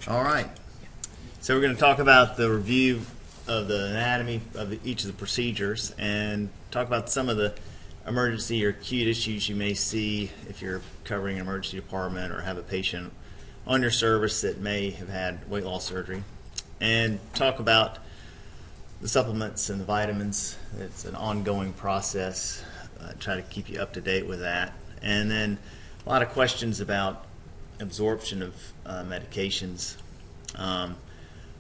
All right. So we're going to talk about the review of the anatomy of each of the procedures and talk about some of the emergency or acute issues you may see if you're covering an emergency department or have a patient on your service that may have had weight loss surgery, and talk about the supplements and the vitamins. It's an ongoing process. Try to keep you up to date with that. And then a lot of questions about absorption of medications. I'm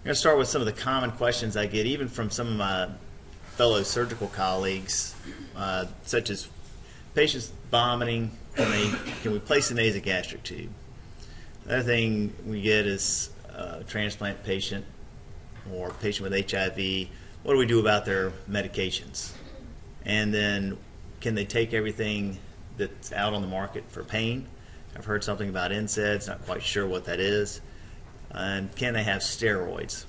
going to start with some of the common questions I get, even from some of my fellow surgical colleagues, such as patients vomiting. Can we place a nasogastric tube? The other thing we get is a transplant patient or a patient with HIV. What do we do about their medications? And then can they take everything that's out on the market for pain? I've heard something about NSAIDs, not quite sure what that is. And can they have steroids?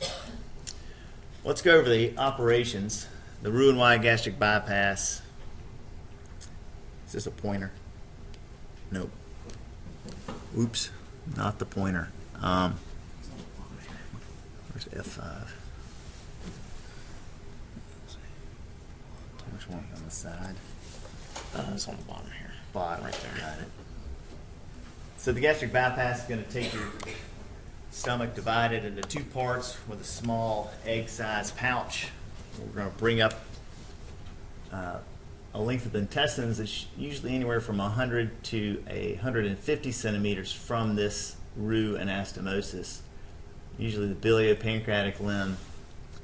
Let's go over the operations. The Roux-en-Y gastric bypass. Is this a pointer? Nope. Oops, not the pointer. Where's F5? Which one on the side? It's on the bottom here. Bottom, right there. Got it. So the gastric bypass is going to take your stomach, divide it into two parts with a small egg-sized pouch. We're going to bring up a length of the intestines that's usually anywhere from 100 to 150 centimeters from this roux anastomosis. Usually the biliopancreatic limb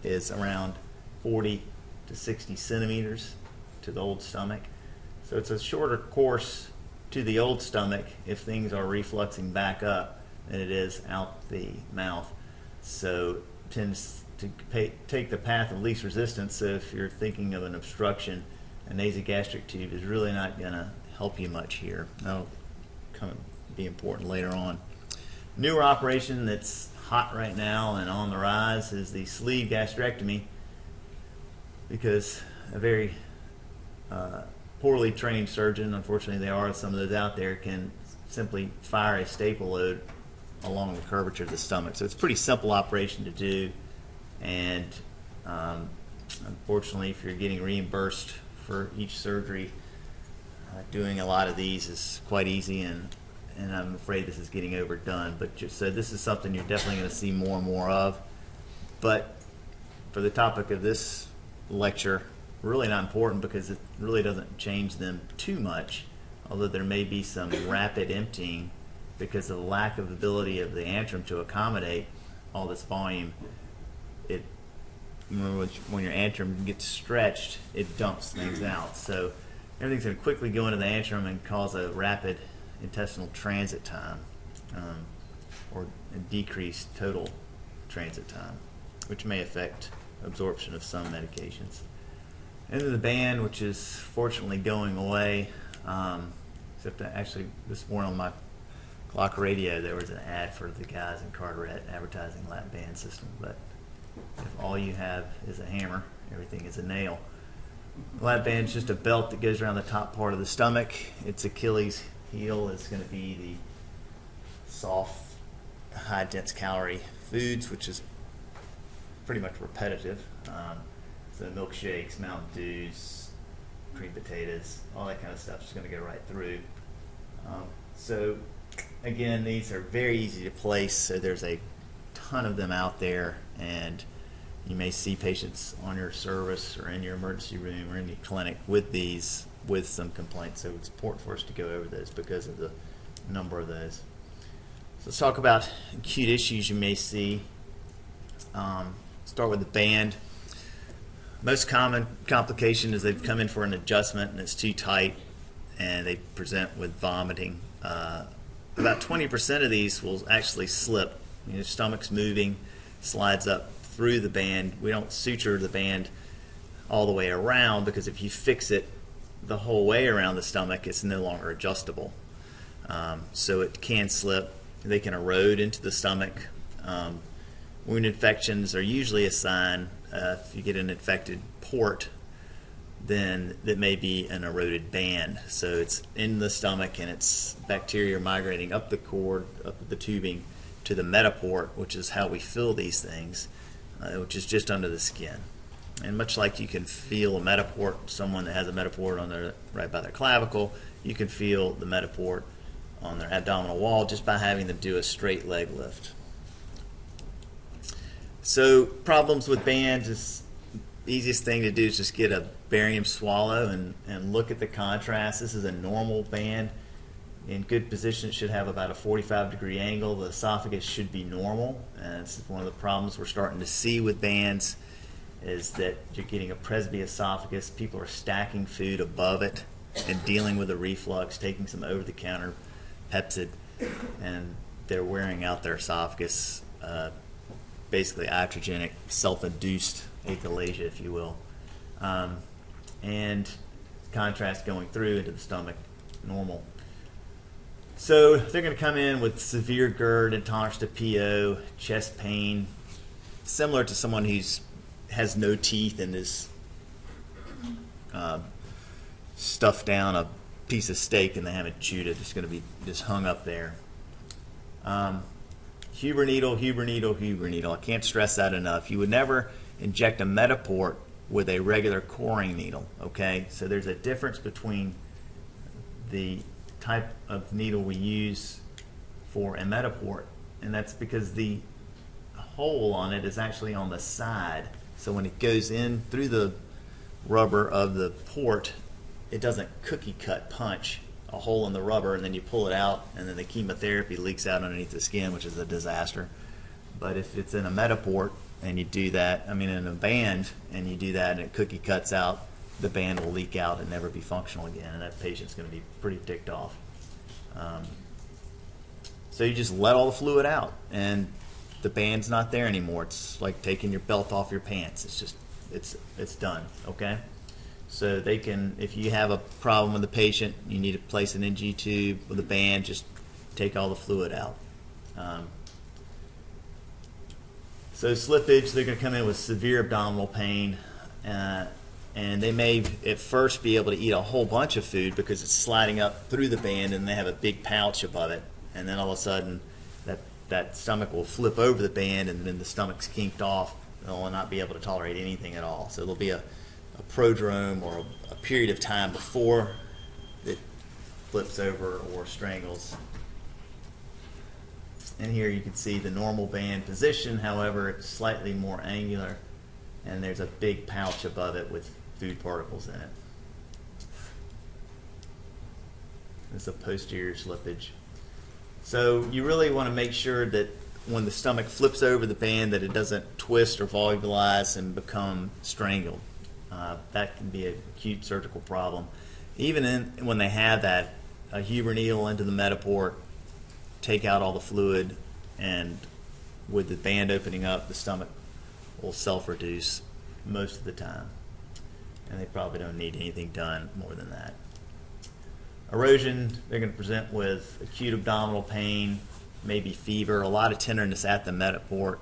is around 40 to 60 centimeters to the old stomach. So it's a shorter course to the old stomach if things are refluxing back up than it is out the mouth. So it tends to take the path of least resistance. So if you're thinking of an obstruction, a nasogastric tube is really not going to help you much here. That'll come be important later on. Newer operation that's hot right now and on the rise is the sleeve gastrectomy, because a very poorly trained surgeon, unfortunately there are some of those out there, can simply fire a staple load along the curvature of the stomach. So it's a pretty simple operation to do, and unfortunately if you're getting reimbursed for each surgery, doing a lot of these is quite easy, and I'm afraid this is getting overdone. But just so this is something you're definitely going to see more and more of. But for the topic of this lecture, really not important because it really doesn't change them too much, although there may be some rapid emptying because of the lack of ability of the antrum to accommodate all this volume. When your antrum gets stretched, it dumps things out. So everything's going to quickly go into the antrum and cause a rapid intestinal transit time, or a decreased total transit time, which may affect absorption of some medications. And then the band, which is fortunately going away, except that actually this morning on my clock radio there was an ad for the guys in Carteret advertising lap band system. But if all you have is a hammer, everything is a nail. The lap band is just a belt that goes around the top part of the stomach. Its Achilles heel is going to be the soft, high dense calorie foods, which is pretty much repetitive. So milkshakes, Mountain Dews, cream potatoes, all that kind of stuff is going to go right through. So again, these are very easy to place. So there's a ton of them out there, and you may see patients on your service or in your emergency room or in your clinic with these with some complaints. So it's important for us to go over those because of the number of those. So let's talk about acute issues you may see. Start with the band. Most common complication is they've come in for an adjustment and it's too tight and they present with vomiting. About 20% of these will actually slip. Your stomach's moving, slides up through the band. We don't suture the band all the way around because if you fix it the whole way around the stomach, it's no longer adjustable. So it can slip. They can erode into the stomach. Wound infections are usually a sign. If you get an infected port, then that may be an eroded band. So it's in the stomach and it's bacteria migrating up the cord, up the tubing, to the metaport, which is how we feel these things, which is just under the skin. And much like you can feel a metaport, someone that has a metaport on their right by their clavicle, you can feel the metaport on their abdominal wall just by having them do a straight leg lift. So problems with bands is the easiest thing to do is just get a barium swallow and look at the contrast. This is a normal band. In good position, it should have about a 45-degree angle. The esophagus should be normal, and it's one of the problems we're starting to see with bands is that you're getting a presbyosophagus. People are stacking food above it and dealing with a reflux, taking some over-the-counter Pepsid, and they're wearing out their esophagus, basically iatrogenic, self-induced achalasia, if you will, and contrast going through into the stomach, normal. So they're going to come in with severe GERD, intolerance to PO, chest pain, similar to someone who's has no teeth and is stuffed down a piece of steak and they haven't chewed it. It's going to be just hung up there. Huber needle, Huber needle, Huber needle. I can't stress that enough. You would never inject a metaport with a regular coring needle. Okay, so there's a difference between the type of needle we use for a metaport, and that's because the hole on it is actually on the side. So when it goes in through the rubber of the port, it doesn't cookie cut punch a hole in the rubber and then you pull it out and then the chemotherapy leaks out underneath the skin, which is a disaster. But if it's in a metaport and you do that, I mean in a band, and you do that and it cookie cuts out, the band will leak out and never be functional again, and that patient's going to be pretty ticked off. So you just let all the fluid out and the band's not there anymore. It's like taking your belt off your pants. It's just, it's done, okay? So they can, if you have a problem with the patient, you need to place an NG tube with a band, just take all the fluid out. So slippage, they're going to come in with severe abdominal pain, and they may at first be able to eat a whole bunch of food because it's sliding up through the band and they have a big pouch above it, and then all of a sudden that stomach will flip over the band and then the stomach's kinked off and will not be able to tolerate anything at all. So there'll be a prodrome or a period of time before it flips over or strangles. And here you can see the normal band position, however, it's slightly more angular, and there's a big pouch above it with food particles in it. This is a posterior slippage. So you really want to make sure that when the stomach flips over the band that it doesn't twist or volubilize and become strangled. That can be an acute surgical problem. Even when they have that, a Huber needle into the metaport, take out all the fluid, and with the band opening up, the stomach will self-reduce most of the time. And they probably don't need anything done more than that. Erosion, they're going to present with acute abdominal pain, maybe fever, a lot of tenderness at the metaport.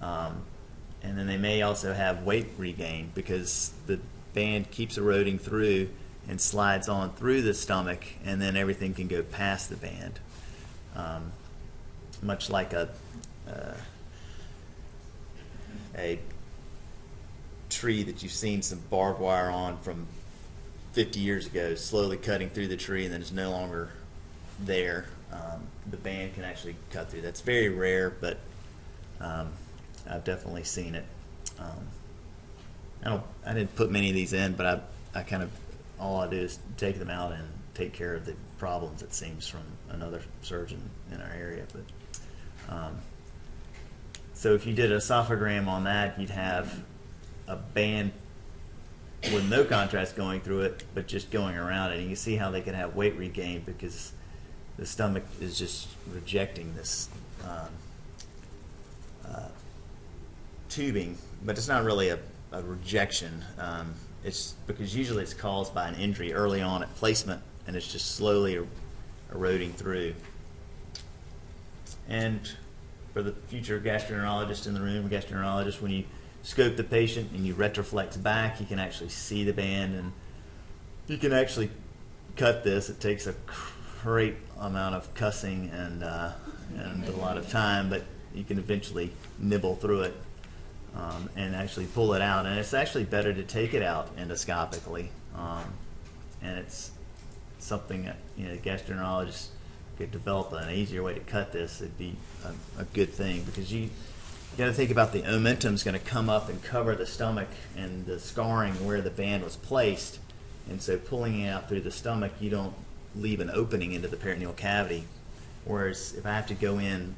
And then they may also have weight regain because the band keeps eroding through and slides on through the stomach, and then everything can go past the band. Much like a tree that you've seen some barbed wire on from 50 years ago, slowly cutting through the tree and then it's no longer there. The band can actually cut through. That's very rare, but I've definitely seen it. I didn't put many of these in, but I kind of, all I do is take them out and take care of the problems, it seems, from another surgeon in our area. But so if you did an esophagram on that, you'd have a band with no contrast going through it, but just going around it. And you see how they can have weight regain because the stomach is just rejecting this tubing, but it's not really a rejection. It's because usually it's caused by an injury early on at placement, and it's just slowly eroding through. And for the future gastroenterologist in the room, gastroenterologist, when you scope the patient and you retroflex back, you can actually see the band, and you can actually cut this. It takes a great amount of cussing and and a lot of time, but you can eventually nibble through it and actually pull it out. And it's actually better to take it out endoscopically, and it's something that gastroenterologists could develop an easier way to cut this. It'd be a good thing, because you got to think about the omentum's going to come up and cover the stomach and the scarring where the band was placed, and so pulling it out through the stomach, you don't leave an opening into the peritoneal cavity. Whereas if I have to go in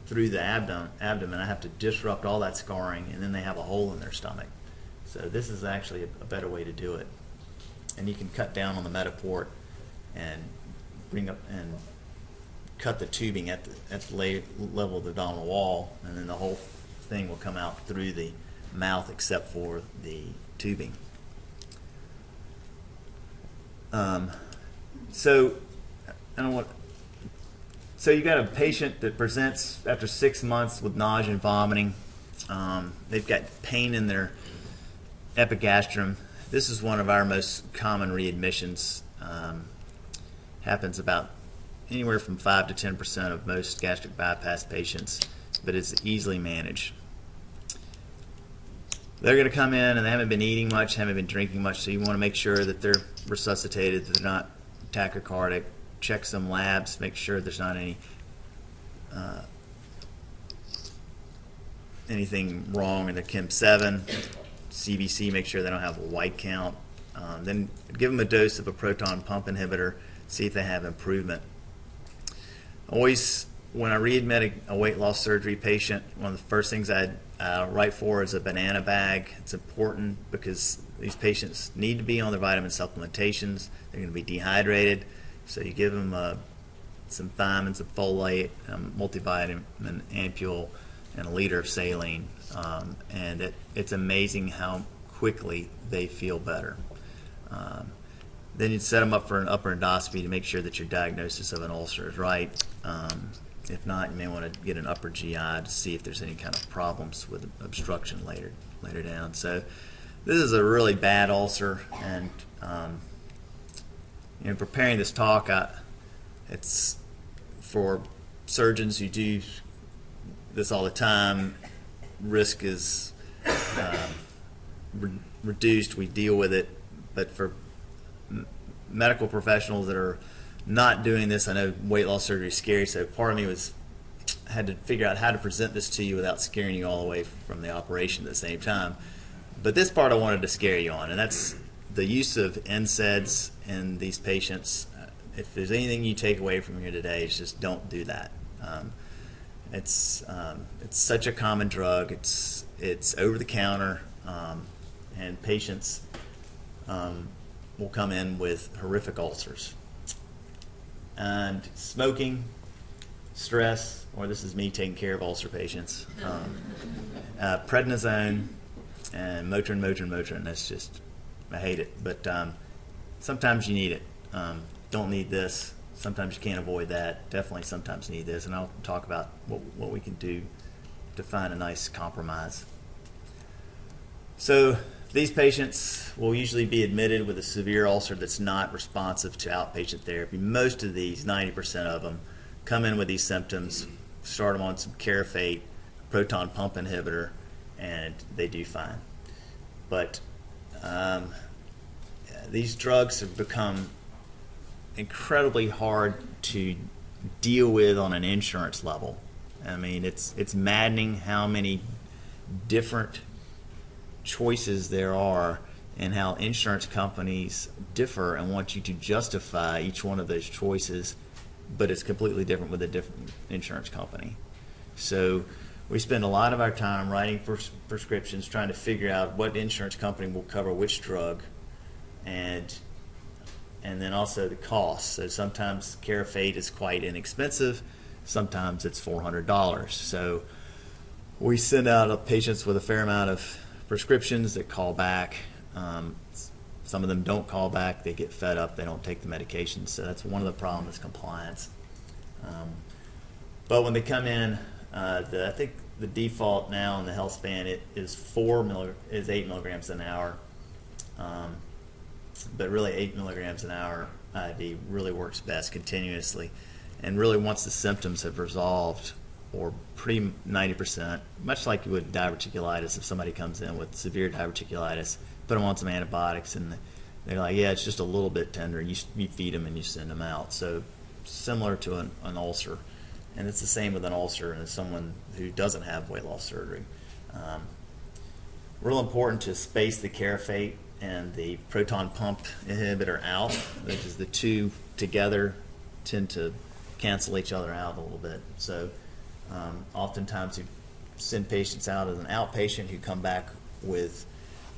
through the abdomen, I have to disrupt all that scarring, and then they have a hole in their stomach. So this is actually a better way to do it. And you can cut down on the metaport and bring up and cut the tubing at the level of the abdominal wall, and then the whole thing will come out through the mouth except for the tubing. So you got a patient that presents after 6 months with nausea and vomiting. They've got pain in their epigastrum. This is one of our most common readmissions. Happens about anywhere from 5 to 10% of most gastric bypass patients, but it's easily managed. They're going to come in and they haven't been eating much, haven't been drinking much, so you want to make sure that they're resuscitated, that they're not tachycardic. Check some labs, make sure there's not anything wrong in the Chem7. CBC, make sure they don't have a white count. Then give them a dose of a proton pump inhibitor, see if they have improvement. Always, when I readmit a weight loss surgery patient, one of the first things I write for is a banana bag. It's important because these patients need to be on their vitamin supplementations. They're going to be dehydrated, so you give them some thiamin, some folate, multivitamin ampule, and a liter of saline, and it's amazing how quickly they feel better. Then you'd set them up for an upper endoscopy to make sure that your diagnosis of an ulcer is right. If not, you may want to get an upper GI to see if there's any kind of problems with obstruction later down. So this is a really bad ulcer, and preparing this talk, it's for surgeons who do this all the time. Risk is reduced. We deal with it, but for medical professionals that are not doing this, I know weight loss surgery is scary, so part of me had to figure out how to present this to you without scaring you all the way from the operation at the same time. But this part I wanted to scare you on, and that's the use of NSAIDs in these patients. If there's anything you take away from here today, it's just don't do that. It's such a common drug. It's over the counter, and patients will come in with horrific ulcers. And smoking, stress, or this is me taking care of ulcer patients, prednisone, and Motrin. That's just, I hate it. But sometimes you need it. Don't need this. Sometimes you can't avoid that. Definitely sometimes need this. And I'll talk about what we can do to find a nice compromise. So these patients will usually be admitted with a severe ulcer that's not responsive to outpatient therapy. Most of these, 90% of them, come in with these symptoms, start them on some Carafate, proton pump inhibitor, and they do fine. But these drugs have become incredibly hard to deal with on an insurance level. I mean, it's maddening how many different choices there are and how insurance companies differ and want you to justify each one of those choices, but it's completely different with a different insurance company. So we spend a lot of our time writing prescriptions, trying to figure out what insurance company will cover which drug, and then also the cost. So sometimes Carafate is quite inexpensive, sometimes it's $400. So we send out patients with a fair amount of prescriptions that call back. Some of them don't call back, they get fed up, they don't take the medication. So that's one of the problems, is compliance. But when they come in, I think the default now in the health span is 8 milligrams an hour. But really 8 milligrams an hour IV really works best continuously. and really once the symptoms have resolved, or pretty 90%, much like you would diverticulitis, if somebody comes in with severe diverticulitis, put them on some antibiotics, and they're like, yeah, it's just a little bit tender, and you feed them and you send them out. So similar to an ulcer, and it's the same with an ulcer and someone who doesn't have weight loss surgery. Real important to space the carafate and the proton pump inhibitor out, because the two together tend to cancel each other out a little bit. So oftentimes you send patients out as an outpatient who come back with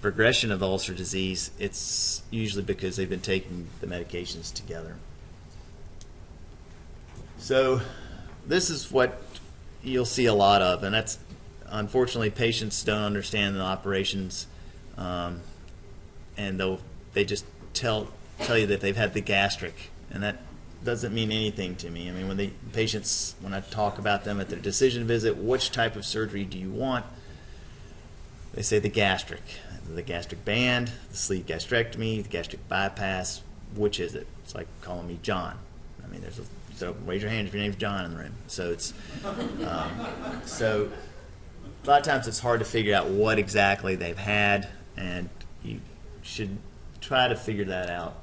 progression of ulcer disease. It's usually because they've been taking the medications together. So this is what you'll see a lot of, and that's unfortunately patients don't understand the operations, and they just tell you that they've had the gastric, and that doesn't mean anything to me. I mean, when I talk about them at their decision visit, which type of surgery do you want? They say the gastric band, the sleeve gastrectomy, the gastric bypass. Which is it? It's like calling me John. I mean, so raise your hand if your name's John in the room. So it's so a lot of times it's hard to figure out what exactly they've had, and you should try to figure that out.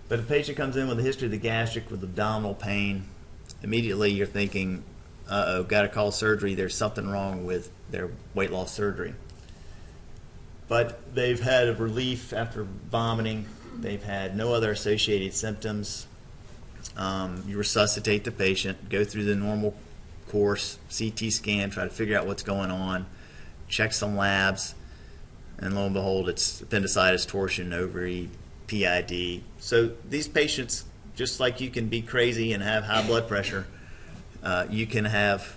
But if a patient comes in with a history of the gastric with abdominal pain, immediately you're thinking, uh-oh, got to call surgery. There's something wrong with their weight loss surgery. But they've had a relief after vomiting. They've had no other associated symptoms. You resuscitate the patient, go through the normal course, CT scan, try to figure out what's going on, check some labs, and lo and behold, it's appendicitis, torsion, ovary, PID. So these patients, just like you can be crazy and have high blood pressure, you can have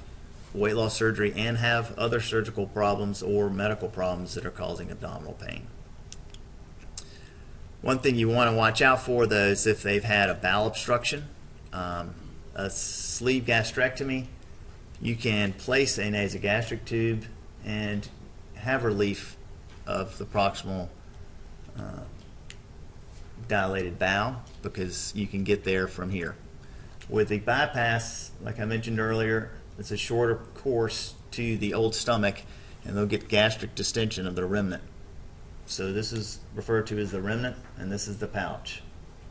weight loss surgery and have other surgical problems or medical problems that are causing abdominal pain. One thing you want to watch out for, though, is if they've had a bowel obstruction, a sleeve gastrectomy. You can place a nasogastric tube and have relief of the proximal dilated bowel, because you can get there from here. With the bypass, like I mentioned earlier, it's a shorter course to the old stomach, and they'll get gastric distension of the remnant. So this is referred to as the remnant, and this is the pouch.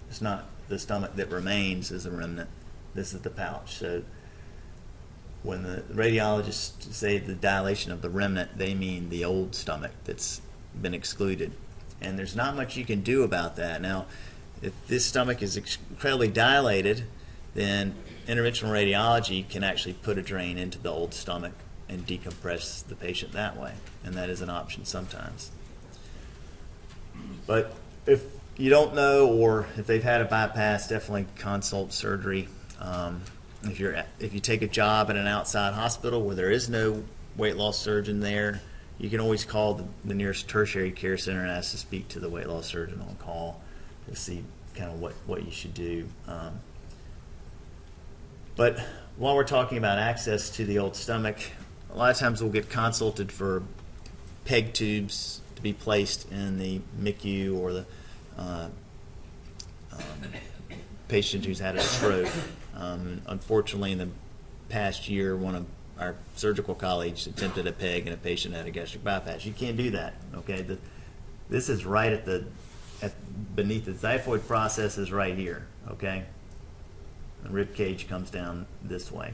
It's not the stomach that remains as a remnant. This is the pouch. So when the radiologists say the dilation of the remnant, they mean the old stomach that's been excluded. And there's not much you can do about that. Now, if this stomach is incredibly dilated, then interventional radiology can actually put a drain into the old stomach and decompress the patient that way. And that is an option sometimes. But if you don't know, or if they've had a bypass, definitely consult surgery. If you take a job at an outside hospital where there is no weight loss surgeon there, you can always call the nearest tertiary care center and ask to speak to the weight loss surgeon on call to see kind of what you should do. But while we're talking about access to the old stomach, a lot of times we'll get consulted for PEG tubes to be placed in the MICU or the patient who's had a stroke. Unfortunately, in the past year, one of our surgical colleagues attempted a PEG and a patient had a gastric bypass. You can't do that. Okay, this is right beneath the xiphoid process is right here. Okay, the rib cage comes down this way,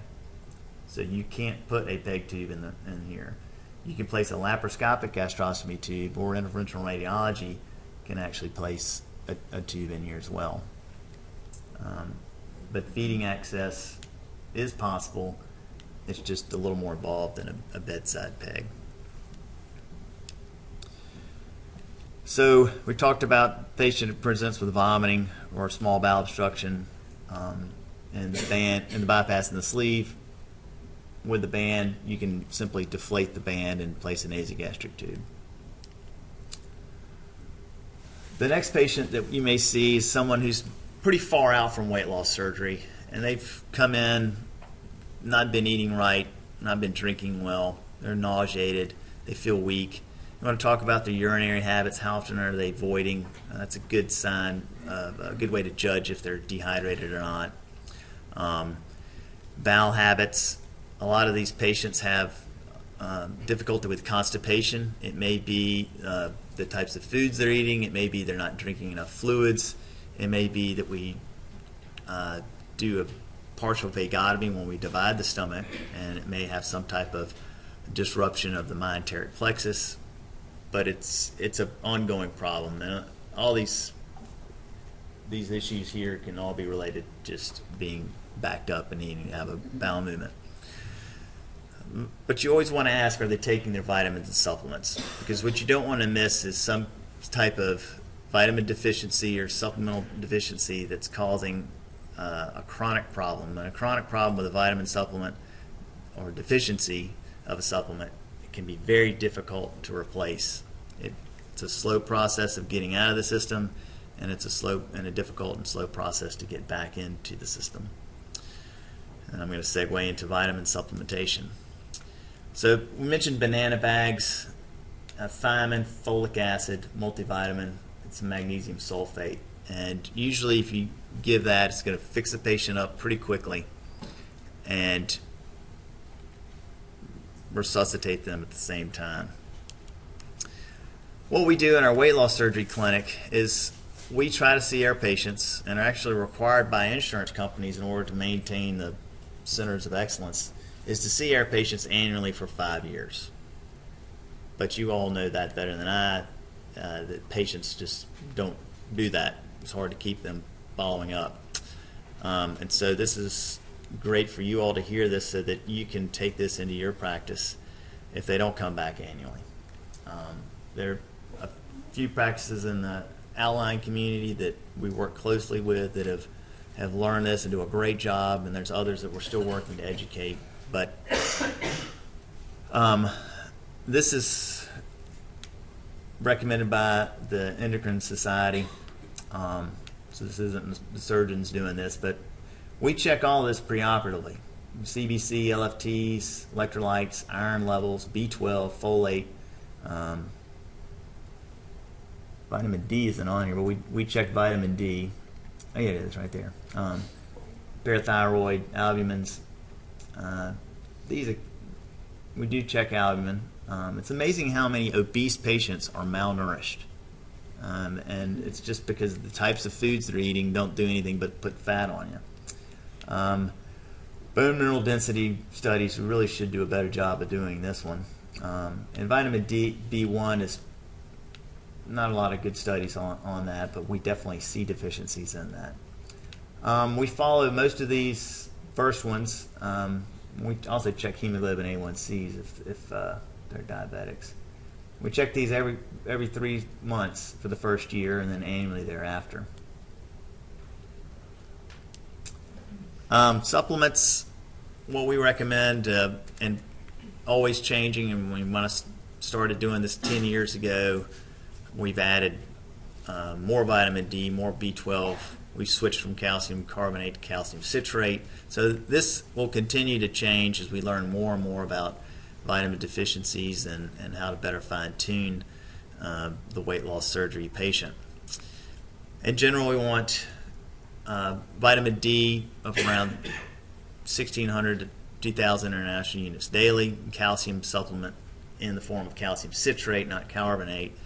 so you can't put a PEG tube in here. You can place a laparoscopic gastrostomy tube, or interventional radiology can actually place a tube in here as well. But feeding access is possible. It's just a little more involved than a bedside PEG. So we talked about patient who presents with vomiting or small bowel obstruction, and the band and the bypass in the sleeve. With the band, you can simply deflate the band and place a nasogastric tube. The next patient that you may see is someone who's pretty far out from weight loss surgery, and they've come in, not been eating right, not been drinking well, they're nauseated, they feel weak. You want to talk about their urinary habits, how often are they voiding? That's a good sign, a good way to judge if they're dehydrated or not. Bowel habits. A lot of these patients have difficulty with constipation. It may be the types of foods they're eating. It may be they're not drinking enough fluids. It may be that we do a partial vagotomy when we divide the stomach, and it may have some type of disruption of the myenteric plexus. But it's an ongoing problem. And all these issues here can all be related to just being backed up and needing to have a bowel movement. But you always want to ask, are they taking their vitamins and supplements? Because what you don't want to miss is some type of vitamin deficiency or supplemental deficiency that's causing a chronic problem. And a chronic problem with a vitamin supplement or deficiency of a supplement, it can be very difficult to replace. It's a slow process of getting out of the system, and it's a difficult and slow process to get back into the system. And I'm going to segue into vitamin supplementation. So we mentioned banana bags, thiamin, folic acid, multivitamin, and some magnesium sulfate. And usually if you give that, it's going to fix the patient up pretty quickly and resuscitate them at the same time. What we do in our weight loss surgery clinic is we try to see our patients, and are actually required by insurance companies in order to maintain the centers of excellence, is to see our patients annually for 5 years. But you all know that better than I, that patients just don't do that. It's hard to keep them following up. And so this is great for you all to hear this so that you can take this into your practice if they don't come back annually. There are a few practices in the outlying community that we work closely with that have learned this and do a great job, and there's others that we're still working to educate. But this is recommended by the Endocrine Society. So this isn't the surgeons doing this, but we check all this preoperatively. CBC, LFTs, electrolytes, iron levels, B12, folate. Vitamin D isn't on here, but we check vitamin D. Oh yeah, it is right there. Parathyroid, albumins. We do check albumin. It's amazing how many obese patients are malnourished. And it's just because the types of foods they're eating don't do anything but put fat on you. Bone mineral density studies really should do a better job of doing this one. And vitamin B1 is not a lot of good studies on that, but we definitely see deficiencies in that. We follow most of these first ones. We also check hemoglobin A1Cs if they're diabetics. We check these every 3 months for the first year, and then annually thereafter. Supplements, what we recommend, and always changing, and when we started doing this 10 years ago, we've added more vitamin D, more B12. We switched from calcium carbonate to calcium citrate. So this will continue to change as we learn more and more about vitamin deficiencies and how to better fine-tune the weight loss surgery patient. In general, we want vitamin D of around 1,600 to 2,000 international units daily, calcium supplement in the form of calcium citrate, not carbonate,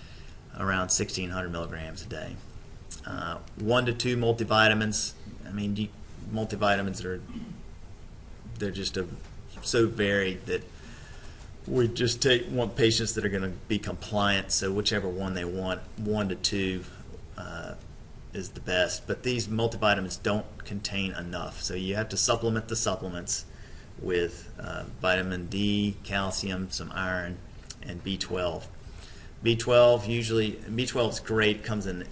around 1,600 milligrams a day. 1 to 2 multivitamins. I mean, multivitamins they're just so varied that we just want patients that are going to be compliant. So whichever one they want, 1 to 2 is the best. But these multivitamins don't contain enough, so you have to supplement the supplements with vitamin D, calcium, some iron, and B12. B12 is great. Comes in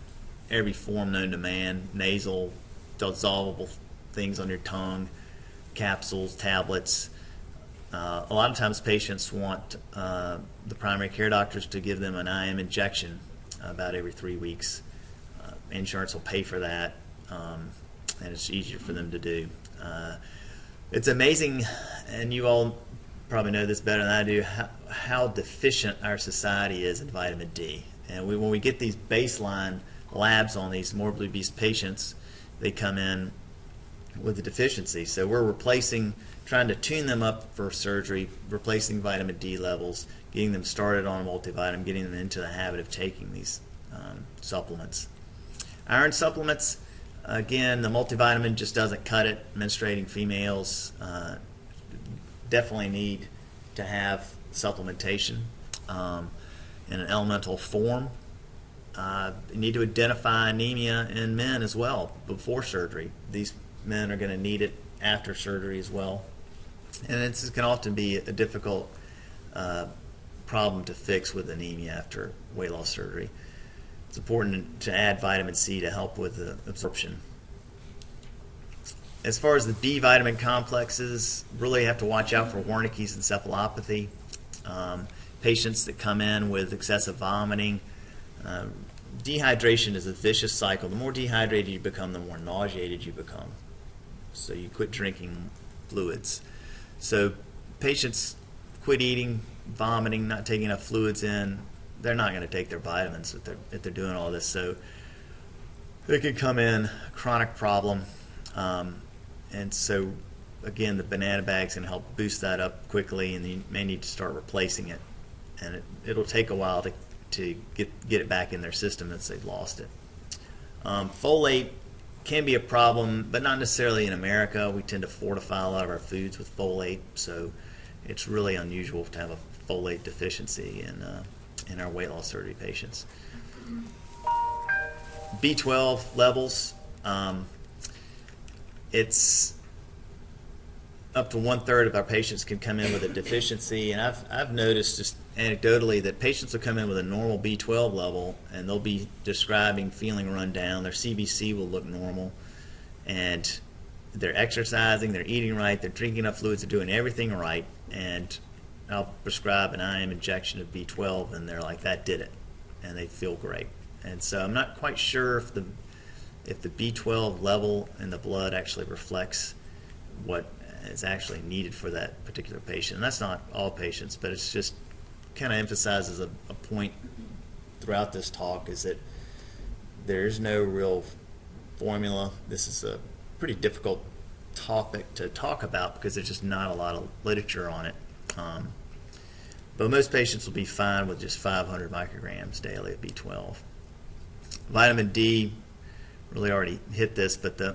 every form known to man: nasal, dissolvable things on your tongue, capsules, tablets. A lot of times patients want the primary care doctors to give them an IM injection about every 3 weeks. Insurance will pay for that, and it's easier for them to do. It's amazing, and you all probably know this better than I do, how deficient our society is in vitamin D. And when we get these baseline labs on these morbidly obese patients, they come in with the deficiency. So we're trying to tune them up for surgery, replacing vitamin D levels, getting them started on a multivitamin, getting them into the habit of taking these supplements. Iron supplements, again, the multivitamin just doesn't cut it. Menstruating females definitely need to have supplementation in an elemental form. You need to identify anemia in men as well before surgery. These men are going to need it after surgery as well. And it can often be a difficult problem to fix with anemia after weight loss surgery. It's important to add vitamin C to help with the absorption. As far as the B vitamin complexes, really have to watch out for Wernicke's encephalopathy. Patients that come in with excessive vomiting. Dehydration is a vicious cycle. The more dehydrated you become, the more nauseated you become. So you quit drinking fluids. So patients quit eating, vomiting, not taking enough fluids in, they're not going to take their vitamins if they're doing all this. So it can come in a chronic problem. And so, again, the banana bags can help boost that up quickly, and you may need to start replacing it. And it'll take a while to get it back in their system once they've lost it. Folate can be a problem, but not necessarily in America. We tend to fortify a lot of our foods with folate, so it's really unusual to have a folate deficiency in our weight loss surgery patients. B12 levels, it's up to 1/3 of our patients can come in with a deficiency, and I've noticed just anecdotally that patients will come in with a normal B12 level and they'll be describing feeling run down. Their CBC will look normal, and they're exercising, they're eating right, they're drinking enough fluids, they're doing everything right, and I'll prescribe an IM injection of B12 and they're like, that did it, and they feel great. And so I'm not quite sure if the B12 level in the blood actually reflects what is actually needed for that particular patient. And that's not all patients, but it's just kind of emphasizes a point throughout this talk, is that there's no real formula. This is a pretty difficult topic to talk about because there's just not a lot of literature on it. But most patients will be fine with just 500 micrograms daily of B12. Vitamin D, really already hit this, but the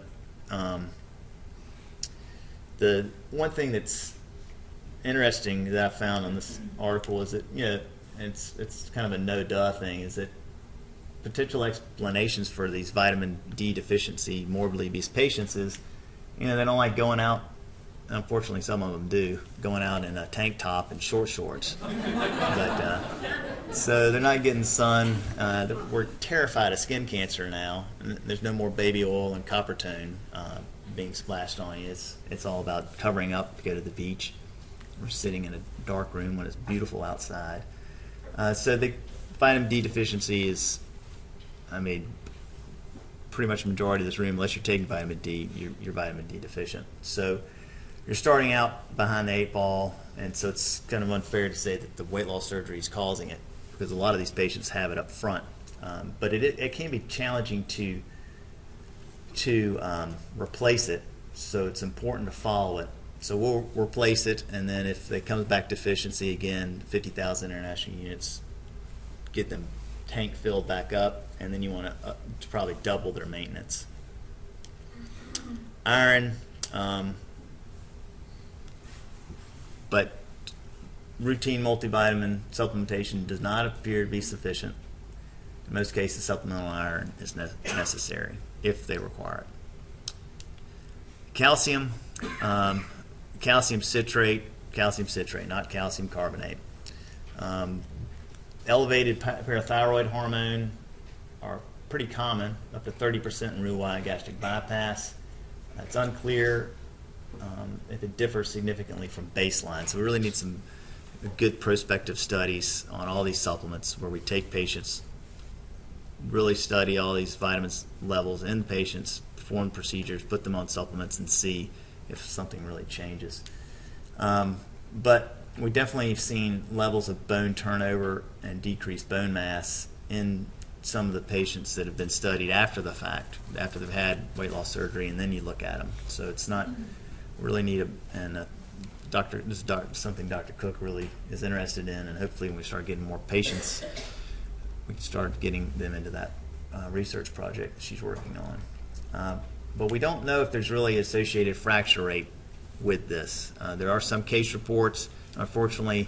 one thing that's interesting that I found on this article is that, it's kind of a no-duh thing, is that potential explanations for these vitamin D deficiency morbidly obese patients is, they don't like going out. Unfortunately, some of them do, going out in a tank top and short shorts. But, so they're not getting sun. We're terrified of skin cancer now. There's no more baby oil and copper tone being splashed on you. It's all about covering up to go to the beach. We're sitting in a dark room when it's beautiful outside. So the vitamin D deficiency is, pretty much the majority of this room, unless you're taking vitamin D, you're vitamin D deficient. So you're starting out behind the 8 ball, and so it's kind of unfair to say that the weight loss surgery is causing it, because a lot of these patients have it up front. But it can be challenging to replace it, so it's important to follow it. So we'll replace it, and then if it comes back deficiency again, 50,000 international units, get them tank filled back up, and then you want to probably double their maintenance. Iron, but routine multivitamin supplementation does not appear to be sufficient. In most cases, supplemental iron is necessary if they require it. Calcium, calcium citrate, not calcium carbonate. Elevated parathyroid hormone are pretty common, up to 30% in Roux-en-Y gastric bypass. It's unclear if it differs significantly from baseline. So we really need some good prospective studies on all these supplements where we take patients, really study all these vitamins levels in patients, perform procedures, put them on supplements, and see if something really changes. But we definitely have seen levels of bone turnover and decreased bone mass in some of the patients that have been studied after the fact, after they've had weight loss surgery, and then you look at them. So it's not really neat, and this is something Dr. Cook really is interested in, and hopefully when we start getting more patients, we can start getting them into that research project that she's working on. But we don't know if there's really associated fracture rate with this. There are some case reports. Unfortunately,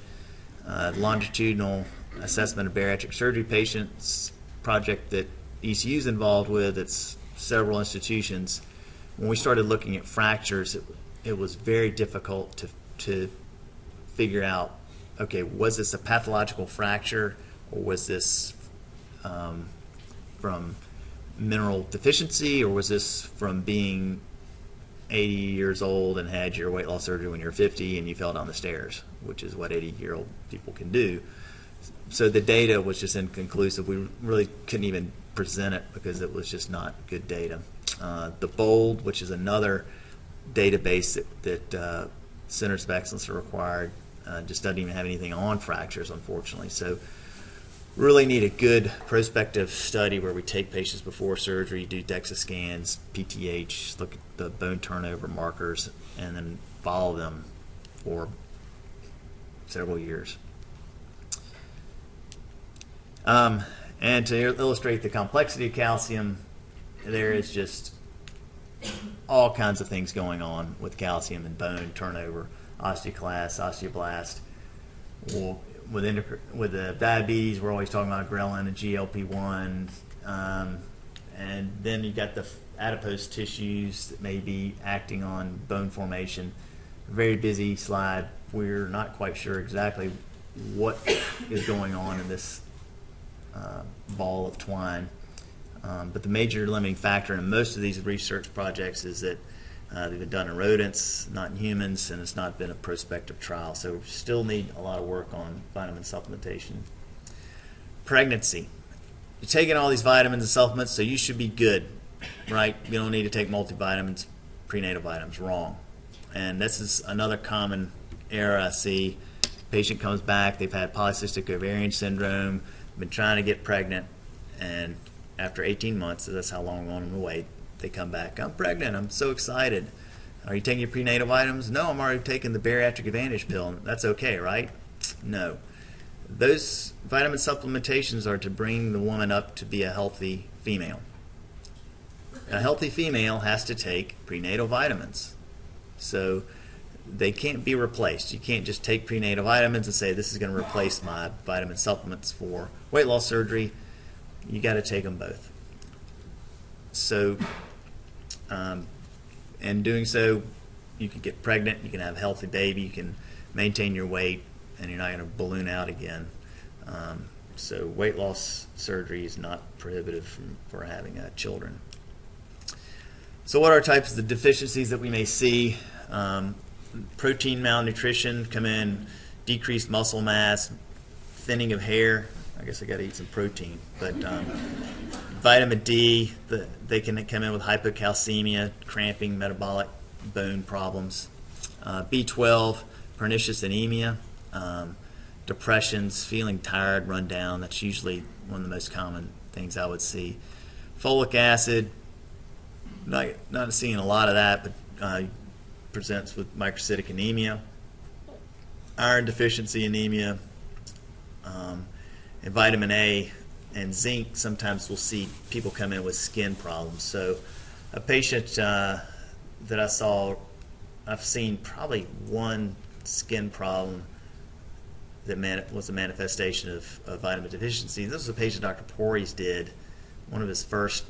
longitudinal assessment of bariatric surgery patients project that ECU is involved with, it's several institutions. When we started looking at fractures, it was very difficult to figure out, okay, was this a pathological fracture, or was this from mineral deficiency, or was this from being 80 years old and had your weight loss surgery when you're 50 and you fell down the stairs, which is what 80-year-old people can do. So the data was just inconclusive. We really couldn't even present it because it was just not good data. The BOLD, which is another database that Centers of Excellence are required, just doesn't even have anything on fractures, unfortunately. So really need a good prospective study where we take patients before surgery, do DEXA scans, PTH, look at the bone turnover markers, and then follow them for several years. And to illustrate the complexity of calcium, there is just all kinds of things going on with calcium and bone turnover, osteoclast, osteoblast. Well, with the diabetes, we're always talking about ghrelin and GLP-1, and then you got the adipose tissues that may be acting on bone formation. Very busy slide. We're not quite sure exactly what is going on in this ball of twine. But the major limiting factor in most of these research projects is that they've been done in rodents, not in humans, and it's not been a prospective trial. So we still need a lot of work on vitamin supplementation. Pregnancy. You're taking all these vitamins and supplements, so you should be good, right? You don't need to take multivitamins, prenatal vitamins. Wrong. And this is another common error I see. Patient comes back, they've had polycystic ovarian syndrome, been trying to get pregnant, and after 18 months, so that's how long we want them to wait, they come back, I'm pregnant, I'm so excited. Are you taking your prenatal vitamins? No, I'm already taking the Bariatric Advantage pill. That's okay, right? No. Those vitamin supplementations are to bring the woman up to be a healthy female. A healthy female has to take prenatal vitamins. So they can't be replaced. You can't just take prenatal vitamins and say this is going to replace my vitamin supplements for weight loss surgery. You got to take them both. So, in doing so, you can get pregnant, you can have a healthy baby, you can maintain your weight, and you're not going to balloon out again. So weight loss surgery is not prohibitive for having children. So what are types of the deficiencies that we may see? Protein malnutrition come in, decreased muscle mass, thinning of hair. I guess I got to eat some protein. But vitamin D, they can come in with hypocalcemia, cramping, metabolic bone problems. B12, pernicious anemia, depressions, feeling tired, run down. That's usually one of the most common things I would see. Folic acid, not seeing a lot of that, but presents with microcytic anemia, iron deficiency anemia, and vitamin A and zinc. Sometimes we'll see people come in with skin problems. So a patient that I saw, I've seen probably one skin problem that was a manifestation of vitamin deficiency. This was a patient Dr. Porres did, one of his first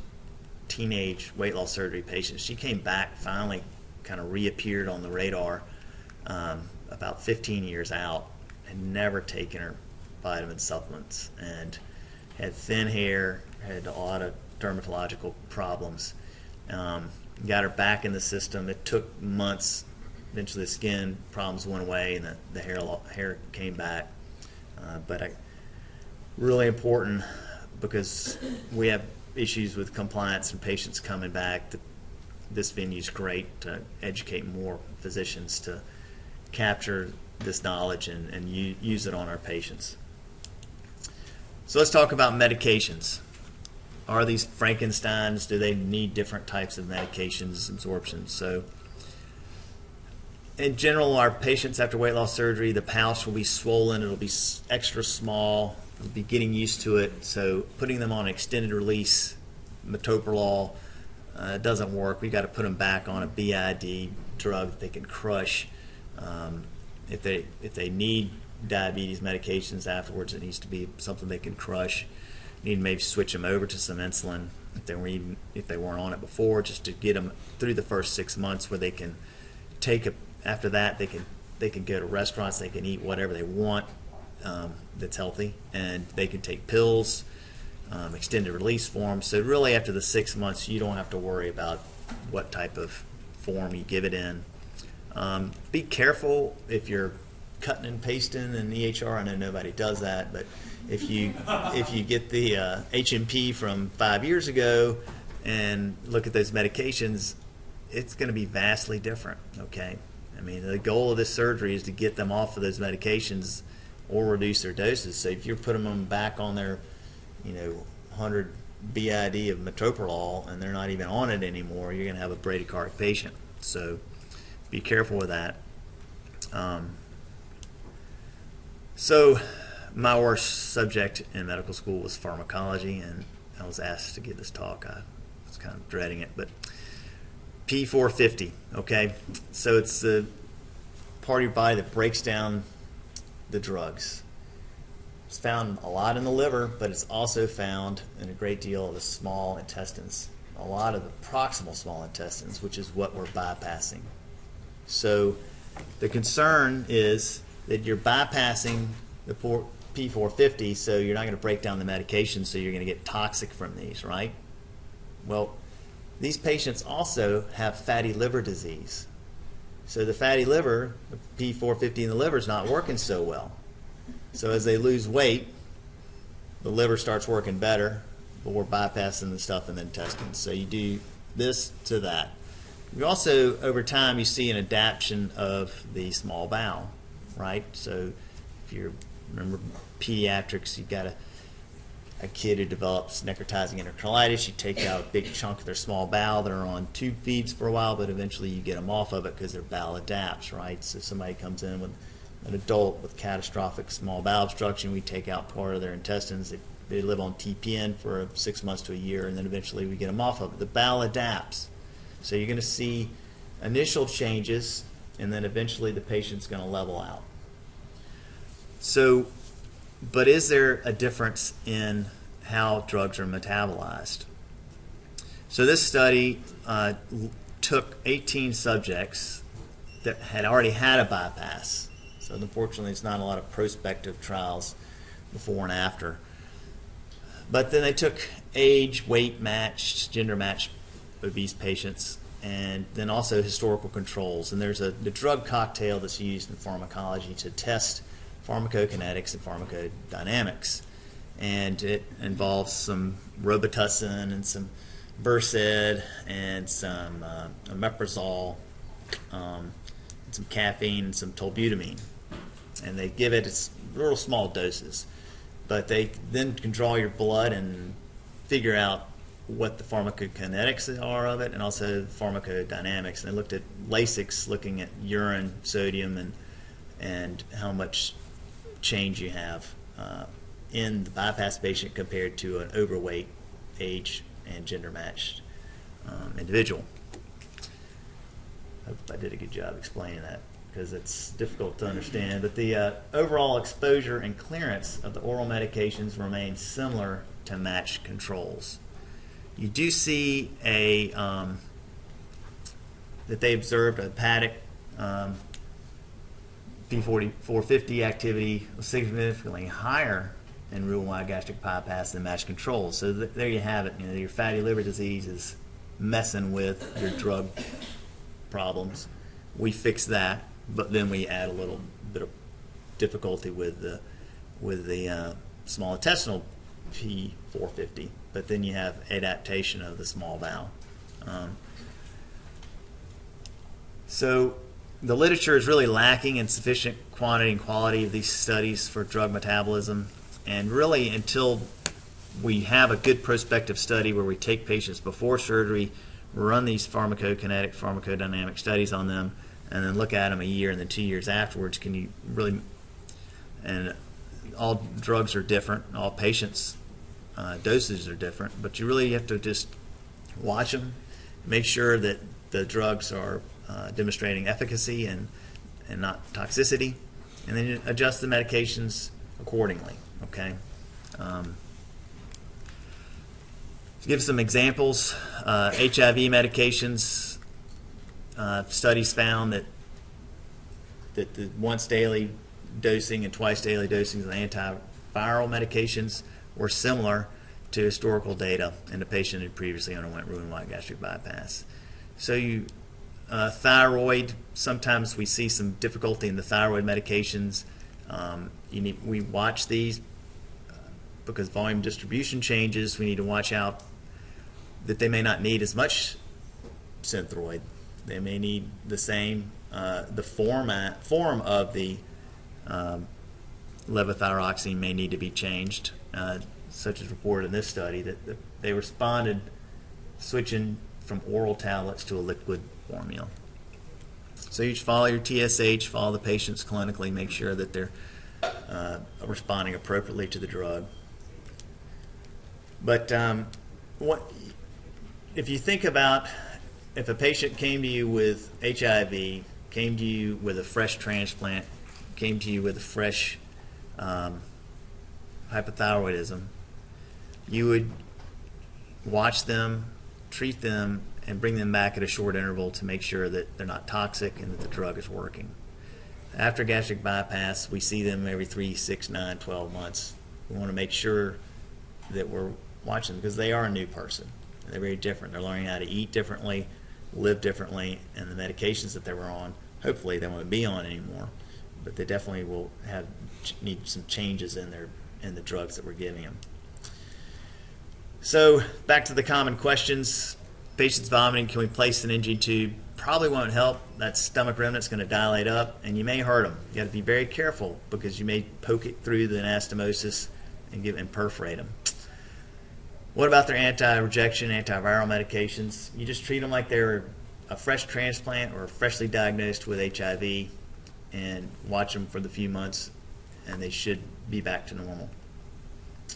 teenage weight loss surgery patients. She came back, finally kind of reappeared on the radar about 15 years out, and never taken her vitamin supplements, and had thin hair, had a lot of dermatological problems. Got her back in the system. It took months. Eventually the skin problems went away and the hair came back. But really important, because we have issues with compliance and patients coming back. This venue is great to educate more physicians to capture this knowledge and use it on our patients. So let's talk about medications. are these Frankensteins? Do they need different types of medications, absorption? So in general, our patients after weight loss surgery, the pouch will be swollen. It'll be extra small. They'll be getting used to it. So putting them on extended release metoprolol doesn't work. We've got to put them back on a BID drug that they can crush. If they need diabetes medications afterwards, it needs to be something they can crush. You need to maybe switch them over to some insulin if they weren't on it before, just to get them through the first 6 months where they can take a. After that, they can go to restaurants. They can eat whatever they want that's healthy, and they can take pills, extended release forms. So really, after the 6 months, you don't have to worry about what type of form you give it in. Be careful if you're cutting and pasting in EHR. I know nobody does that, but if you get the HMP from 5 years ago and look at those medications, it's going to be vastly different. Okay. I mean, the goal of this surgery is to get them off of those medications or reduce their doses. So if you're putting them back on their, 100 BID of metoprolol and they're not even on it anymore, you're going to have a bradycardic patient. So be careful with that. So my worst subject in medical school was pharmacology, and I was asked to give this talk. I was kind of dreading it, but P450, okay? So it's the part of your body that breaks down the drugs. It's found a lot in the liver, but it's also found in a great deal of the small intestines, a lot of the proximal small intestines, which is what we're bypassing. So the concern is that you're bypassing the P450, so you're not going to break down the medication, so you're going to get toxic from these, right? Well, these patients also have fatty liver disease. So the fatty liver, the P450 in the liver, is not working so well. So as they lose weight, the liver starts working better, but we're bypassing the stuff in the intestines. So you do this to that. You also, over time, you see an adaptation of the small bowel, right? So if you remember pediatrics, you've got a kid who develops necrotizing enterocolitis. You take out a big chunk of their small bowel. They're on tube feeds for a while, but eventually you get them off of it because their bowel adapts, right? So somebody comes in with an adult with catastrophic small bowel obstruction. We take out part of their intestines. They live on TPN for 6 months to a year, and then eventually we get them off of it. The bowel adapts. So you're going to see initial changes, and then eventually the patient's going to level out. So, but is there a difference in how drugs are metabolized? So this study took 18 subjects that had already had a bypass. So unfortunately, it's not a lot of prospective trials before and after. But then they took age, weight matched, gender matched obese patients, and then also historical controls. And there's the drug cocktail that's used in pharmacology to test pharmacokinetics and pharmacodynamics. And it involves some Robitussin and some Versed and some omeprazole, and some caffeine and some tolbutamine. And they give it little small doses. But they then can draw your blood and figure out what the pharmacokinetics are of it and also pharmacodynamics. And they looked at Lasix, looking at urine, sodium, and how much change you have in the bypass patient compared to an overweight, age, and gender-matched individual. I hope I did a good job explaining that because it's difficult to understand. But the overall exposure and clearance of the oral medications remain similar to matched controls. You do see that they observed a hepatic P450 activity was significantly higher in Roux-en-Y gastric bypass than matched controls. So there you have it. Your fatty liver disease is messing with your drug problems. We fix that, but then we add a little bit of difficulty with the small intestinal P450. But then you have adaptation of the small bowel. So the literature is really lacking in sufficient quantity and quality of these studies for drug metabolism, and really until we have a good prospective study where we take patients before surgery, run these pharmacokinetic, pharmacodynamic studies on them, and then look at them a year and then 2 years afterwards. Can you really, and all drugs are different, all patients' doses are different, but you really have to just watch them, make sure that the drugs are demonstrating efficacy and not toxicity, and then you adjust the medications accordingly, okay? To give some examples, HIV medications, studies found that the once daily dosing and twice daily dosing of antiviral medications were similar to historical data in a patient who previously underwent Roux-en-Y gastric bypass. So thyroid, sometimes we see some difficulty in the thyroid medications. We watch these because volume distribution changes. We need to watch out that they may not need as much Synthroid. They may need the same, the form of the levothyroxine may need to be changed, such as reported in this study, that they responded switching from oral tablets to a liquid formula. So you follow your TSH, follow the patients clinically, make sure that they're responding appropriately to the drug. But if you think about if a patient came to you with HIV, came to you with a fresh transplant, came to you with a fresh hypothyroidism, you would watch them, treat them, and bring them back at a short interval to make sure that they're not toxic and that the drug is working. After gastric bypass, we see them every 3, 6, 9, 12 months. We want to make sure that we're watching them because they are a new person. They're very different. They're learning how to eat differently, live differently, and the medications that they were on, hopefully they won't be on anymore, but they definitely will need some changes in the drugs that we're giving them. So back to the common questions. Patients vomiting, can we place an NG tube? Probably won't help. That stomach remnant's going to dilate up, and you may hurt them. You got to be very careful because you may poke it through the anastomosis and perforate them. What about their anti-rejection, antiviral medications? You just treat them like they're a fresh transplant or freshly diagnosed with HIV and watch them for the few months, and they should be back to normal.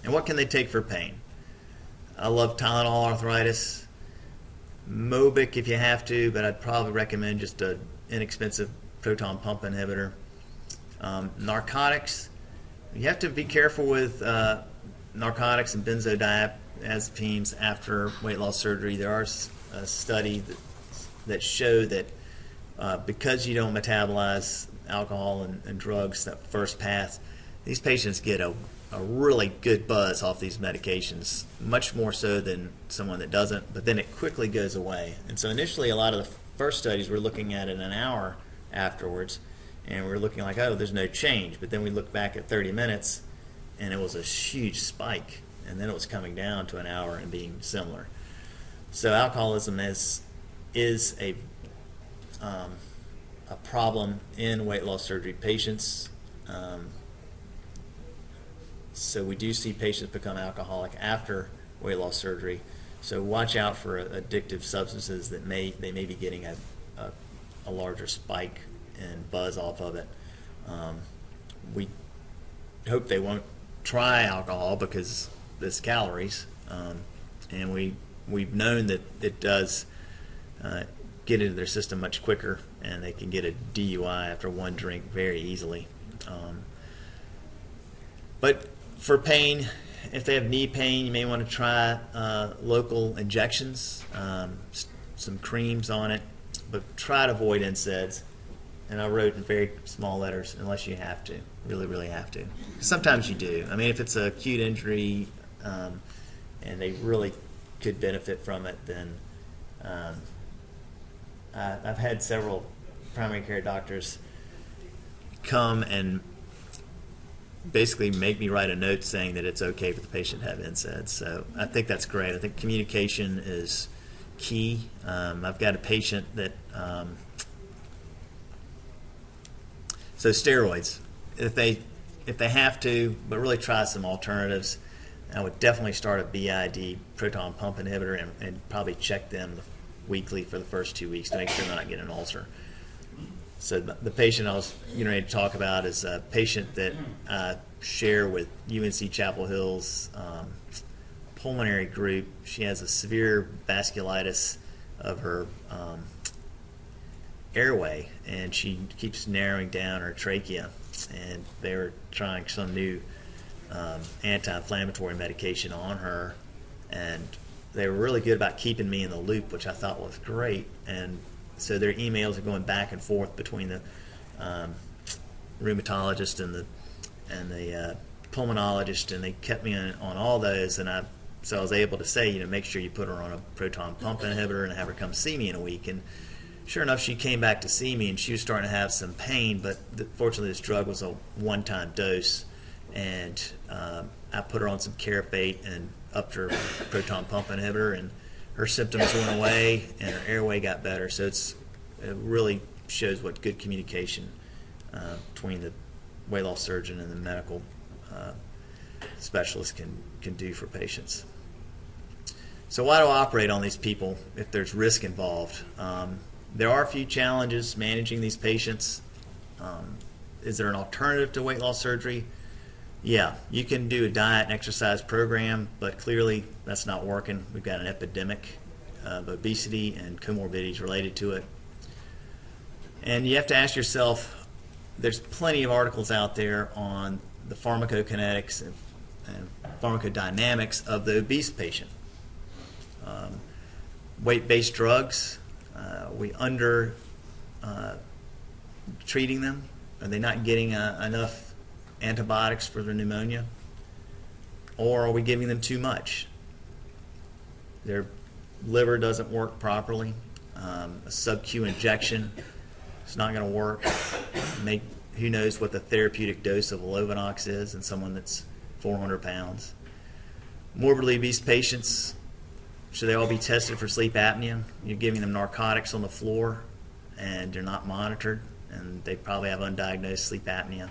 And what can they take for pain? I love Tylenol arthritis, Mobic if you have to, but I'd probably recommend just an inexpensive proton pump inhibitor. Narcotics, you have to be careful with narcotics and benzodiazepines after weight loss surgery. There are a study that show that because you don't metabolize alcohol and drugs that first pass, these patients get a really good buzz off these medications, much more so than someone that doesn't, but then it quickly goes away. And so initially a lot of the first studies were looking at it an hour afterwards, and we're looking like, oh, there's no change. But then we look back at 30 minutes, and it was a huge spike, and then it was coming down to an hour and being similar. So alcoholism is a problem in weight loss surgery patients. So we do see patients become alcoholic after weight loss surgery. So watch out for addictive substances that they may be getting a larger spike and buzz off of it. We hope they won't try alcohol because it's calories, and we've known that it does get into their system much quicker, and they can get a DUI after one drink very easily. But for pain, if they have knee pain, you may want to try local injections, some creams on it, but try to avoid NSAIDs. And I wrote in very small letters, unless you have to, really have to. Sometimes you do. I mean, if it's an acute injury and they really could benefit from it, then I've had several primary care doctors come and basically make me write a note saying that it's okay for the patient to have NSAIDs. So I think that's great. I think communication is key. I've got a patient that so steroids, if they have to, but really try some alternatives. I would definitely start a BID proton pump inhibitor and probably check them weekly for the first 2 weeks to make sure they're not getting an ulcer. So the patient I was getting ready to talk about is a patient that I share with UNC Chapel Hill's pulmonary group. She has a severe vasculitis of her airway, and she keeps narrowing down her trachea, and they were trying some new anti-inflammatory medication on her, and they were really good about keeping me in the loop, which I thought was great. And so their emails are going back and forth between the rheumatologist and the pulmonologist, and they kept me on all those. And so I was able to say, make sure you put her on a proton pump inhibitor and have her come see me in a week. And sure enough, she came back to see me, and she was starting to have some pain, but fortunately this drug was a one-time dose, and I put her on some Carafate and upped her proton pump inhibitor, and her symptoms went away and her airway got better. So it really shows what good communication between the weight loss surgeon and the medical specialist can do for patients. So why do I operate on these people if there's risk involved? There are a few challenges managing these patients. Is there an alternative to weight loss surgery? Yeah, you can do a diet and exercise program, but clearly that's not working. We've got an epidemic of obesity and comorbidities related to it. And you have to ask yourself, there's plenty of articles out there on the pharmacokinetics and pharmacodynamics of the obese patient. Weight-based drugs, we under treating them. Are they not getting enough antibiotics for their pneumonia? Or are we giving them too much? Their liver doesn't work properly. A sub-Q injection is not going to work. Who knows what the therapeutic dose of Lovenox is in someone that's 400 pounds. Morbidly obese patients, should they all be tested for sleep apnea? You're giving them narcotics on the floor, and they're not monitored, and they probably have undiagnosed sleep apnea.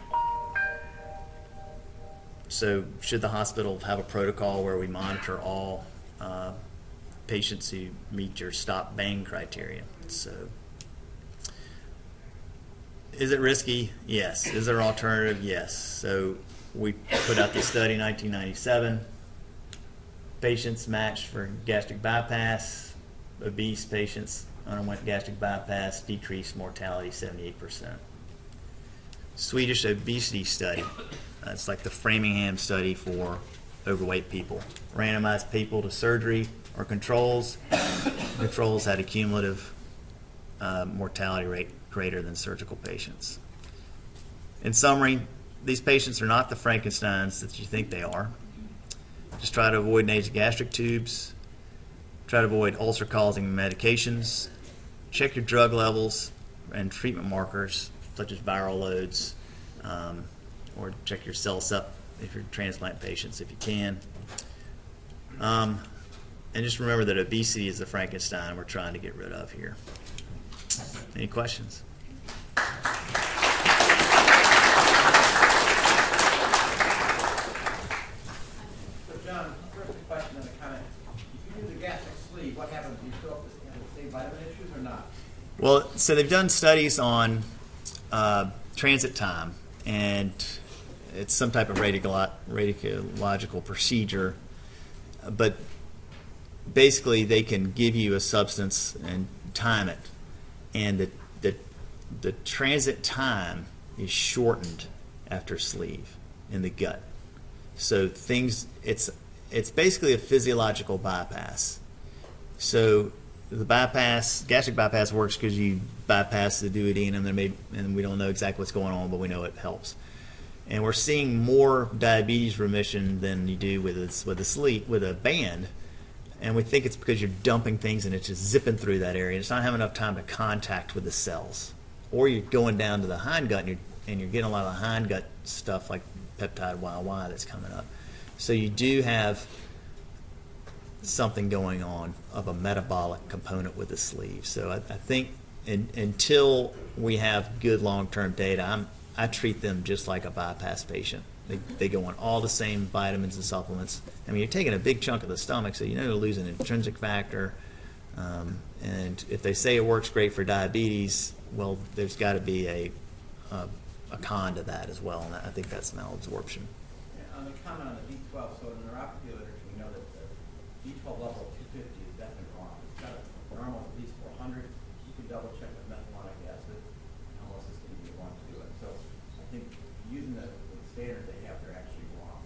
So should the hospital have a protocol where we monitor all patients who meet your stop bang criteria? So is it risky? Yes. Is there an alternative? Yes. So we put out this study in 1997. Patients matched for gastric bypass. Obese patients underwent gastric bypass, decreased mortality 78%. Swedish obesity study. It's like the Framingham study for overweight people. Randomized people to surgery or controls. Controls had a cumulative mortality rate greater than surgical patients. In summary, these patients are not the Frankensteins that you think they are. Just try to avoid nasogastric tubes. Try to avoid ulcer-causing medications. Check your drug levels and treatment markers, such as viral loads, or check your cell sup if you're transplant patients, if you can. And just remember that obesity is the Frankenstein we're trying to get rid of here. Any questions? So John, first question on the comment. If you do the gastric sleeve, what happens? Do you still have the same vitamin issues or not? Well, so they've done studies on transit time, and it's some type of radiological procedure, but basically they can give you a substance and time it, and the transit time is shortened after sleeve in the gut. So it's basically a physiological bypass. So the gastric bypass works because you bypass the duodenum, and we don't know exactly what's going on, but we know it helps. And we're seeing more diabetes remission than you do with a band, and we think it's because you're dumping things and it's just zipping through that area. It's not having enough time to contact with the cells, or you're going down to the hindgut and you're getting a lot of the hindgut stuff like peptide YY that's coming up. So you do have something going on of a metabolic component with the sleeve. So I think until we have good long-term data, I treat them just like a bypass patient. They go on all the same vitamins and supplements. I mean, you're taking a big chunk of the stomach, so you know to lose an intrinsic factor. And if they say it works great for diabetes, well, there's got to be a con to that as well, and I think that's malabsorption. Yeah, on the comment on the B12, so in the neuropathy literature, we know that the B12 level of 250 is definitely wrong. It's got a normal of at least 400. You can double check with methylmalonic acid, how much is going to be one to do it. So I think using the standard they have, they're actually wrong.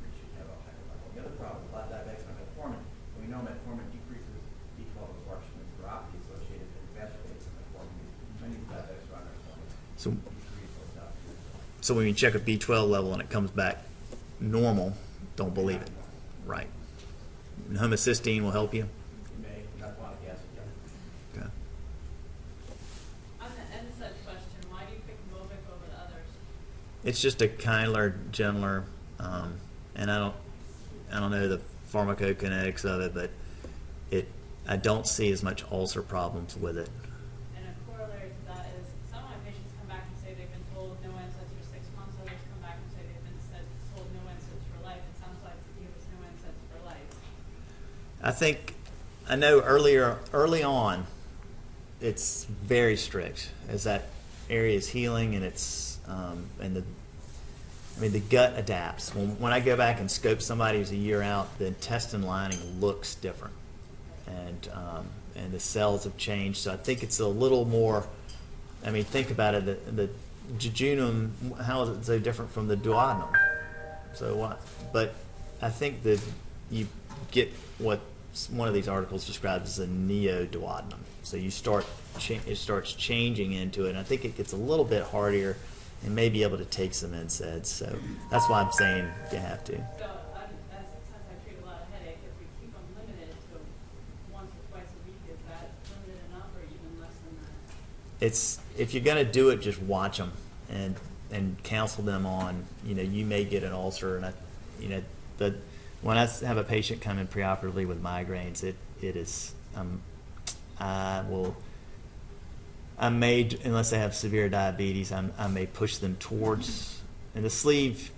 We should have a higher level. The other problem with a lot of diabetics on metformin, we know metformin decreases B12 absorption and neuropathy associated with exacerbates metformin. Many diabetics are on metformin. So when you check a B12 level and it comes back normal, don't believe it. Right. And homocysteine will help you. You may not want to guess again. Okay. On the NSAID question, why do you pick Mobic over the others? It's just a kinder, gentler, and I don't know the pharmacokinetics of it, but I don't see as much ulcer problems with it. And a corollary to that is some of my patients come back and say they've been told no NSAIDs for 6 months. Others come back and say they've been told no NSAIDs for life. It sounds like it was no NSAIDs for life. I know early on, it's very strict as that area is healing and it's the gut adapts. When I go back and scope somebody who's a year out, the intestine lining looks different, and the cells have changed. So I think it's a little more. I mean, think about it. The jejunum, how is it so different from the duodenum? So what? But I think that you get what one of these articles describes as a neoduodenum. So you it starts changing into it, and I think it gets a little bit harder and may be able to take some NSAIDs. So that's why I'm saying you have to. So since I treat a lot of headache, if we keep them limited to once or twice a week, is that limited enough or even less than that? If you're going to do it, just watch them and counsel them on. You may get an ulcer, and when I have a patient come in preoperatively with migraines, it is I may, unless they have severe diabetes, I may push them towards, and the sleeve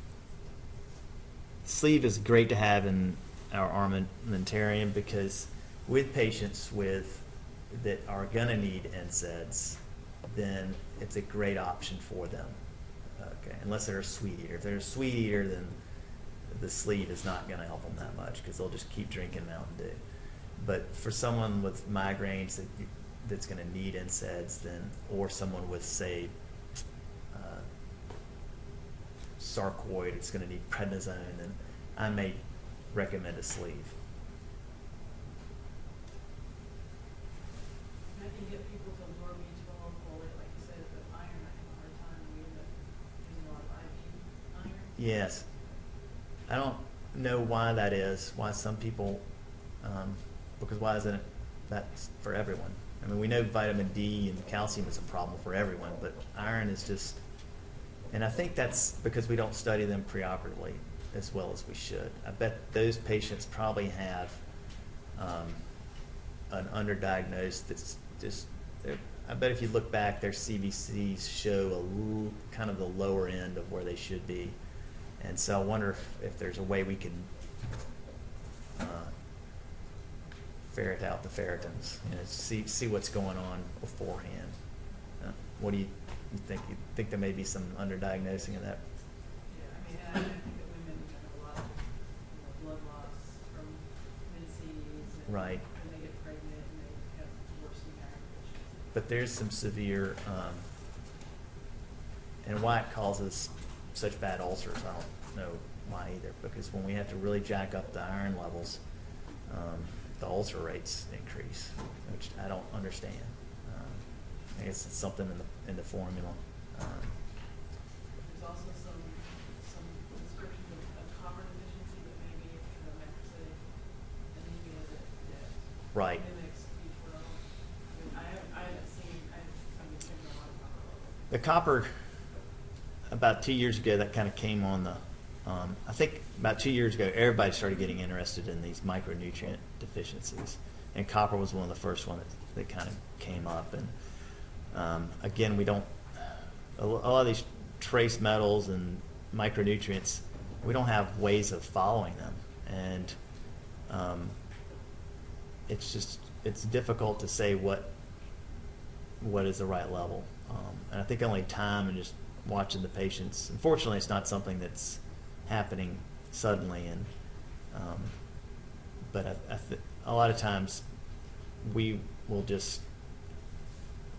is great to have in our armamentarium because with patients that are going to need NSAIDs, then it's a great option for them. Okay, unless they're a sweet eater. If they're a sweet eater, then the sleeve is not going to help them that much because they'll just keep drinking Mountain Dew. But for someone with migraines that's going to need NSAIDs, or someone with, say, sarcoid, it's going to need prednisone, then I may recommend a sleeve. I can get people to absorb B12 folate, like you said, but iron, I have a hard time. We end up using a lot of IV iron. Yes. I don't know why that is, why some people, because why isn't it that for everyone? I mean, we know vitamin D and calcium is a problem for everyone, but iron is just, and I think that's because we don't study them preoperatively as well as we should. I bet those patients probably have an underdiagnosed that's just, I bet if you look back, their CBCs show kind of the lower end of where they should be. And so I wonder if there's a way we can ferret out the ferritins, see what's going on beforehand. What do you think? You think there may be some underdiagnosing of that? Yeah, I think that women have a lot of blood loss from menses, and Right. when they get pregnant and they have worsening iron deficiency. But there's some severe, and why it causes such bad ulcers, I don't know why either. Because when we have to really jack up the iron levels, the ulcer rates increase, which I don't understand. I guess it's something in the formula. There's also some description of copper deficiency that maybe macrocytic anemia that Right. mimics B12. I mean, I haven't seen a lot of copper levels. The copper, about 2 years ago, that kind of came on the, I think about 2 years ago, everybody started getting interested in these micronutrient deficiencies. And copper was one of the first ones that kind of came up. And again, a lot of these trace metals and micronutrients, we don't have ways of following them, and it's difficult to say what is the right level. And I think only time and just watching the patients. Unfortunately, it's not something that's happening suddenly, and but a lot of times we will just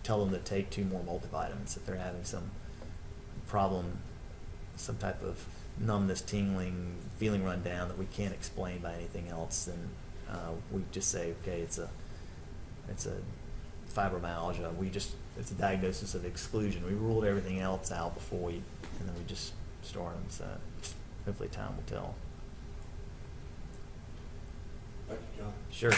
tell them to take 2 more multivitamins if they're having some problem, some type of numbness, tingling, feeling run down that we can't explain by anything else. Then we just say, okay, it's a fibromyalgia. It's a diagnosis of exclusion. We ruled everything else out before and then we just start them. So hopefully time will tell. Thank you, John. Sure.